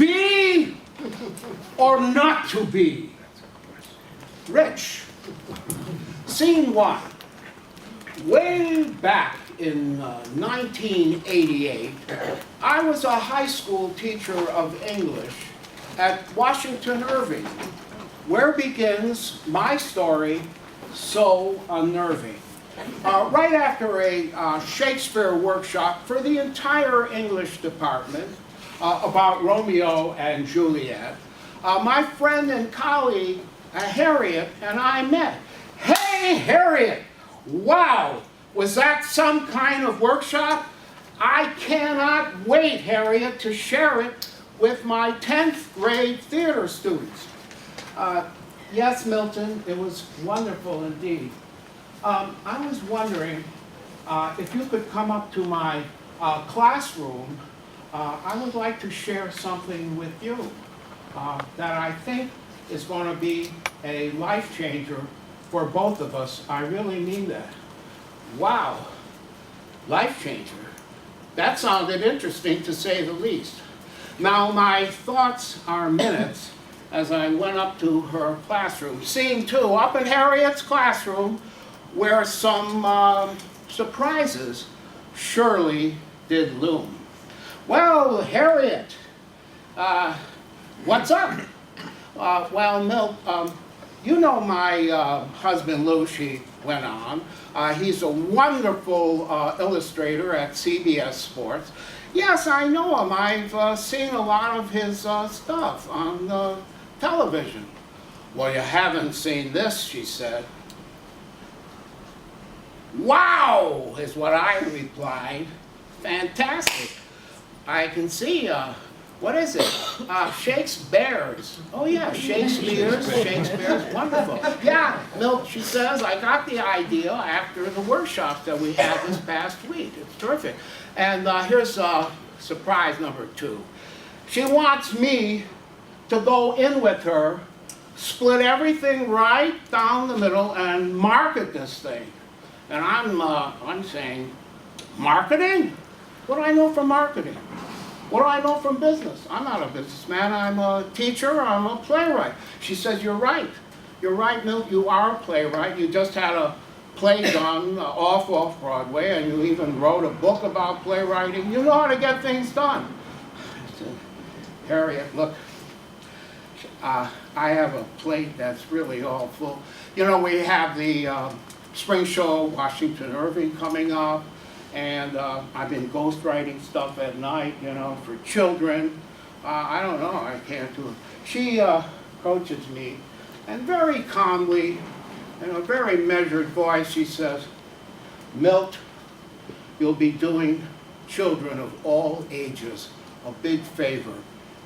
be or not to be rich? Scene one. Way back in 1988, I was a high school teacher of English at Washington Irving. Where begins my story so unnerving? Right after a Shakespeare workshop for the entire English department about Romeo and Juliet, my friend and colleague Harriet and I met. Hey, Harriet! Wow! Was that some kind of workshop? I cannot wait, Harriet, to share it with my 10th grade theater students. Yes, Milton, it was wonderful indeed. I was wondering if you could come up to my classroom. I would like to share something with you that I think is going to be a life changer for both of us. I really mean that. Wow, life changer. That sounded interesting to say the least. Now my thoughts are minutes as I went up to her classroom. Scene two, up in Harriet's classroom, where some surprises surely did loom. Well, Harriet, what's up? Well, Milt, you know my husband Lou, she went on. He's a wonderful illustrator at CBS Sports. Yes, I know him. I've seen a lot of his stuff on television. Well, you haven't seen this, she said. Wow, is what I replied. Fantastic. I can see, what is it? Shakespeare's. Oh yeah, Shakespeare's, wonderful. Yeah, Milt, she says, I got the idea after the workshop that we had this past week. It's terrific. And here's surprise number two. She wants me to go in with her, split everything right down the middle, and market this thing. And I'm saying, marketing? What do I know from marketing? What do I know from business? I'm not a businessman. I'm a teacher. I'm a playwright. She says, you're right. You're right, Milt. You are a playwright. You just had a play done off Broadway, and you even wrote a book about playwriting. You know how to get things done. I said, Harriet, look, I have a plate that's really all full. You know, we have the spring show, Washington Irving, coming up. And I've been ghostwriting stuff at night, you know, for children. I don't know, I can't do it. She approaches me, and very calmly, in a very measured voice, she says, Milt, you'll be doing children of all ages a big favor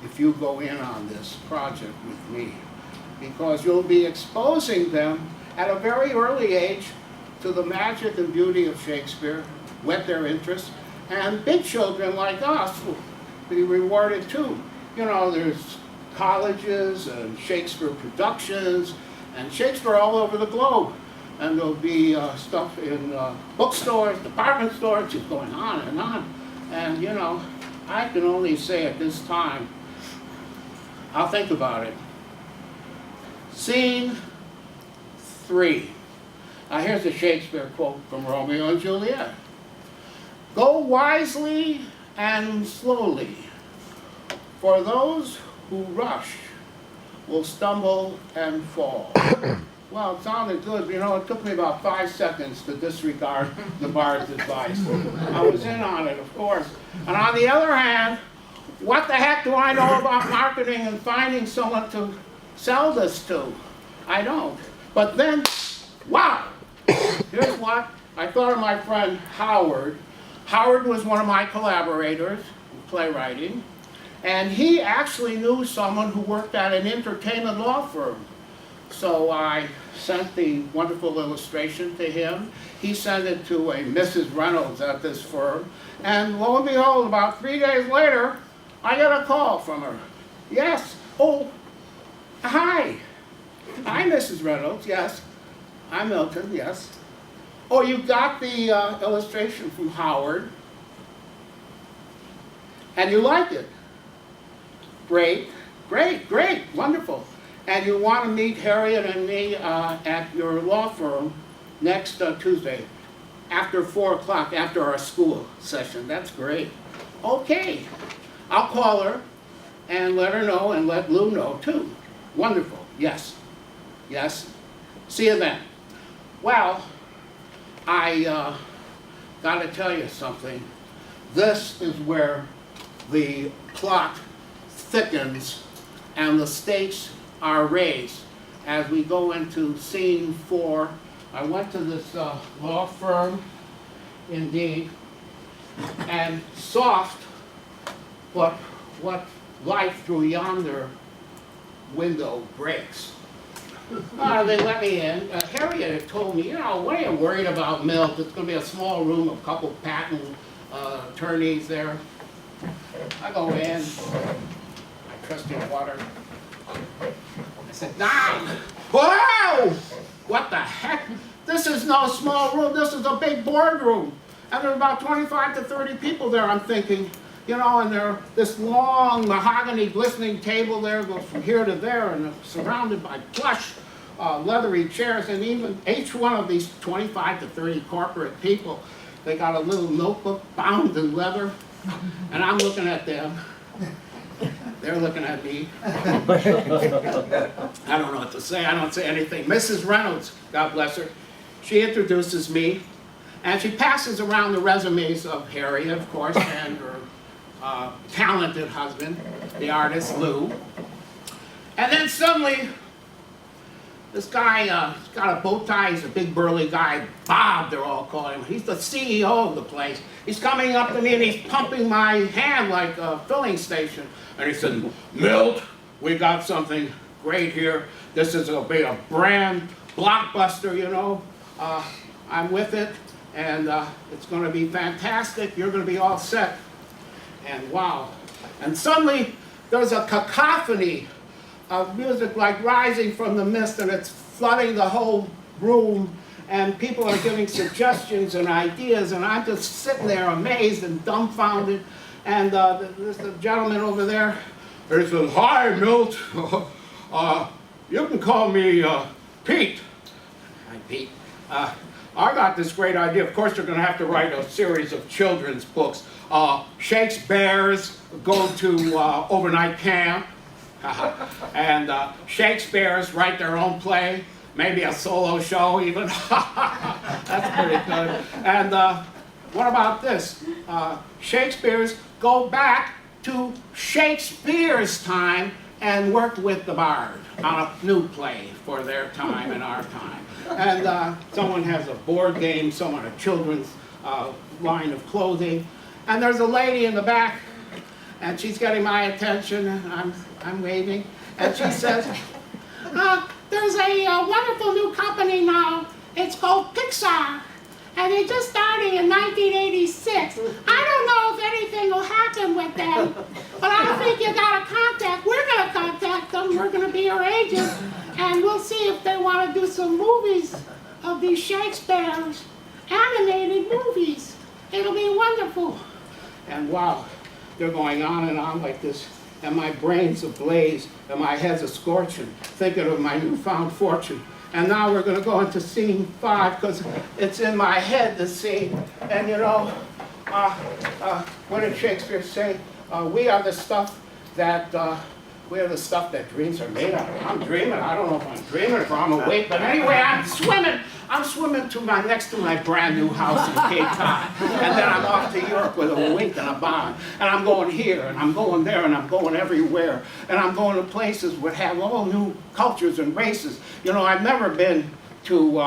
if you go in on this project with me, because you'll be exposing them at a very early age to the magic and beauty of Shakespeare, whet their interest, and big children like us will be rewarded too. You know, there's colleges and Shakespeare productions and Shakespeare all over the globe. And there'll be stuff in bookstores, department stores, just going on and on. And you know, I can only say at this time, I'll think about it. Scene three. Here's a Shakespeare quote from Romeo and Juliet. Go wisely and slowly, for those who rush will stumble and fall. Well, it sounded good. You know, it took me about 5 seconds to disregard the bard's advice. I was in on it, of course. And on the other hand, what the heck do I know about marketing and finding someone to sell this to? I don't. But then, wow! Here's what I thought of my friend Howard. Howard was one of my collaborators in playwriting, and he actually knew someone who worked at an entertainment law firm. So I sent the wonderful illustration to him. He sent it to a Mrs. Reynolds at this firm, and lo and behold, about 3 days later, I got a call from her. Yes, oh, hi. Hi, Mrs. Reynolds, yes. I'm Milton, yes. Oh, you got the illustration from Howard, and you liked it. Great, great, great, wonderful. And you want to meet Harriet and me at your law firm next Tuesday after 4 o'clock, after our school session. That's great. Okay, I'll call her and let her know and let Lou know too. Wonderful, yes, yes. See you then. Well, I got to tell you something. This is where the plot thickens and the stakes are raised. As we go into scene 4, I went to this law firm, indeed, and soft, but what life through yonder window breaks. They let me in. Harriet had told me, you know, what are you worried about, Milt? It's going to be a small room, a couple patent attorneys there. I go in, I trust your water. I said, "Down! Whoa! What the heck? This is no small room, this is a big boardroom." And there are about 25 to 30 people there, I'm thinking, you know, and there, this long mahogany glistening table there goes from here to there, and it's surrounded by plush, leathery chairs, and even each one of these 25 to 30 corporate people, they got a little notebook bound in leather, and I'm looking at them. They're looking at me. I don't know what to say. I don't say anything. Mrs. Reynolds, God bless her, she introduces me, and she passes around the resumes of Harriet, of course, and her talented husband, the artist Lou. And then suddenly, this guy, he's got a bow tie, he's a big burly guy, Bob they're all calling him. He's the CEO of the place. He's coming up to me and he's pumping my hand like a filling station. And he said, "Milt, we got something great here. This is going to be a brand blockbuster, you know. I'm with it, and it's going to be fantastic. You're going to be all set." And wow. And suddenly, there's a cacophony of music like rising from the mist, and it's flooding the whole room, and people are giving suggestions and ideas, and I'm just sitting there amazed and dumbfounded. And there's a gentleman over there, he says, "Hi, Milt. You can call me Pete." Hi, Pete. I got this great idea. Of course, you're going to have to write a series of children's books. Shakespeare's go to overnight camp. And Shakespeare's write their own play, maybe a solo show even. That's pretty good. And what about this? Shakespeare's go back to Shakespeare's time and work with the bard on a new play for their time and our time. And someone has a board game, someone a children's line of clothing. And there's a lady in the back, and she's getting my attention, and I'm waving, and she says, "There's a wonderful new company now. It's called Pixar, and they just started in 1986. I don't know if anything will happen with them, but I think you got to contact. We're going to contact them. We're going to be your agent, and we'll see if they want to do some movies of these Shakespeare's animated movies. It'll be wonderful." And wow, they're going on and on like this, and my brain's ablaze, and my head's a-scorching, thinking of my newfound fortune. And now we're going to go into scene 5, because it's in my head, this scene. And you know, what did Shakespeare say? We are the stuff that dreams are made of. I'm dreaming. I don't know if I'm dreaming or if I'm awake, but anyway, I'm swimming. I'm swimming next to my brand new house in Cape Cod. And then I'm off to Europe with a wink and a bond. And I'm going here, and I'm going there, and I'm going everywhere. And I'm going to places that have all new cultures and races. You know, I've never been to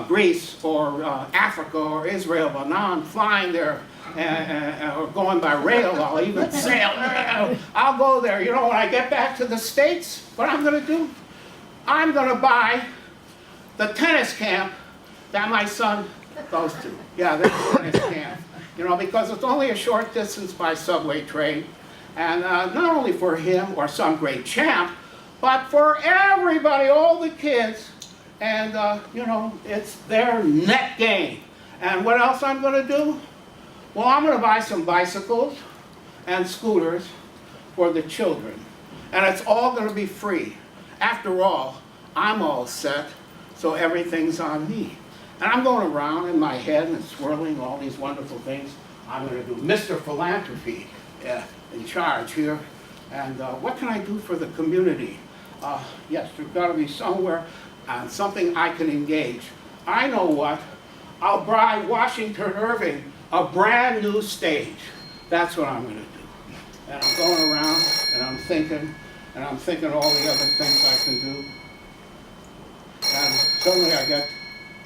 Greece or Africa or Israel, but now I'm flying there. Or going by rail, I'll even sail. I'll go there. You know, when I get back to the States, what I'm going to do? I'm going to buy the tennis camp that my son goes to. Yeah, the tennis camp. You know, because it's only a short distance by subway train. And not only for him or some great champ, but for everybody, all the kids. And, you know, it's their net gain. And what else I'm going to do? Well, I'm going to buy some bicycles and scooters for the children. And it's all going to be free. After all, I'm all set, so everything's on me. And I'm going around in my head and swirling all these wonderful things. I'm going to do Mr. Philanthropy in charge here. And what can I do for the community? Yes, there's got to be somewhere, something I can engage. I know what. I'll buy Washington Irving a brand new stage. That's what I'm going to do. And I'm going around and I'm thinking all the other things I can do. And suddenly I get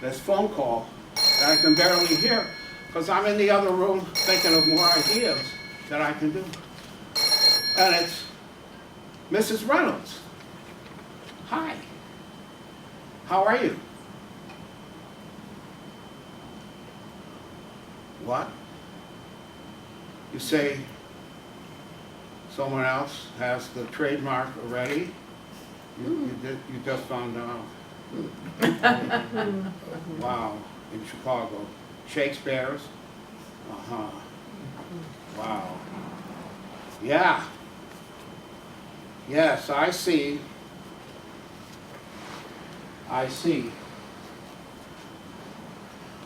this phone call that I can barely hear because I'm in the other room thinking of more ideas that I can do. And it's Mrs. Reynolds. Hi. How are you? What? You say someone else has the trademark already? You just found out. Wow, in Chicago. Shakespeare's? Uh-huh. Wow. Yeah. Yes, I see. I see.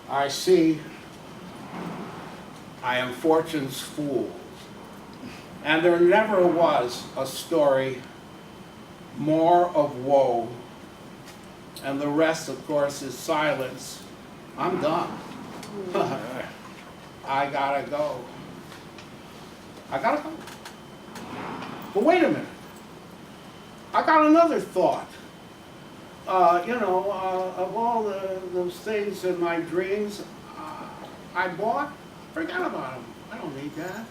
I see. I am fortune's fool. And there never was a story more of woe. And the rest, of course, is silence. I'm done. I gotta go. I gotta go. But wait a minute. I got another thought. Of all those things in my dreams I bought, forget about them. I don't need that.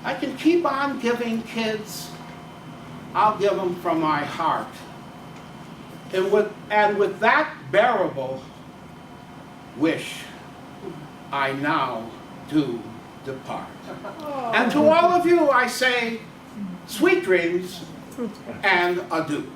I can keep on giving kids. I'll give them from my heart. And with that bearable wish, I now do depart. And to all of you I say, sweet dreams and adieu.